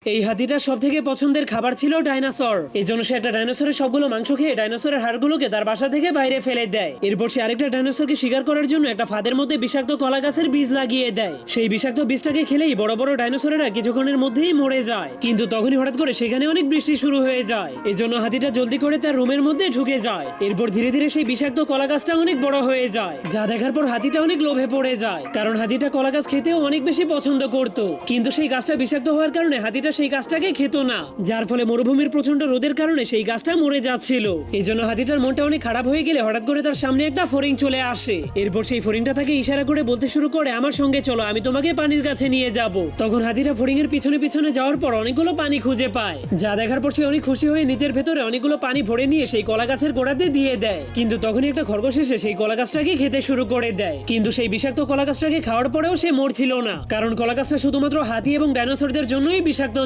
এই হাতিটার সব থেকে পছন্দের খাবার ছিল ডাইনোসর। এই জন্য সে একটা ডাইনোসরের সবগুলো মাংস খেয়ে ডাইনোসরের হাড়গুলোকে তার বাসা থেকে বাইরে ফেলে দেয়। এরপর সে আরেকটা ডাইনোসরকে শিকার করার জন্য একটা ফাঁদের মধ্যে বিষাক্ত কলা গাছের বীজ লাগিয়ে দেয়। সেই বিষাক্ত বীজটাকে খেলেই বড় বড় ডাইনোসরেরা কিছুক্ষণের মধ্যেই মরে যায়। কিন্তু তখনই হঠাৎ করে সেখানে অনেক বৃষ্টি শুরু হয়ে যায়। এই জন্য হাতিটা জলদি করে তার রুমের মধ্যে ঢুকে যায়। এরপর ধীরে ধীরে সেই বিষাক্ত কলা গাছটা অনেক বড় হয়ে যায়, যা দেখার পর হাতিটা অনেক লোভে পড়ে যায়, কারণ হাতিটা কলা গাছ খেতেও অনেক বেশি পছন্দ করত। কিন্তু সেই গাছটা বিষাক্ত হওয়ার কারণে হাতিটা সেই গাছটাকে খেত না, যার ফলে মরুভূমির প্রচন্ড রোদের কারণে সেই গাছটা মরে যাচ্ছিল। এই জন্য হাতিটার মনটা অনেক খারাপ হয়ে গেলে হঠাৎ করে তার সামনে একটা ফড়িং চলে আসে। এরপর সেই ফড়িংটা তাকে ইশারা করে বলতে শুরু করে, আমার সঙ্গে চলো, আমি তোমাকে পানির কাছে নিয়ে যাব। তখন হাতিটা ফড়িং এর পিছনে পিছনে যাওয়ার পর অনেকগুলো পানি খুঁজে পায়, যা দেখার পর সে অনেক খুশি হয়ে নিজের ভেতরে অনেকগুলো পানি ভরে নিয়ে সেই কলা গাছের গোড়াতে দিয়ে দেয়। কিন্তু তখনই একটা খরগোশ এসে সেই কলা গাছটাকে খেতে শুরু করে দেয়। কিন্তু সেই বিষাক্ত কলা গাছটাকে খাওয়ার পরেও সে মরছিল না, কারণ কলা গাছটা শুধুমাত্র হাতি এবং ডাইনোসরদের জন্যই বিষাক্ত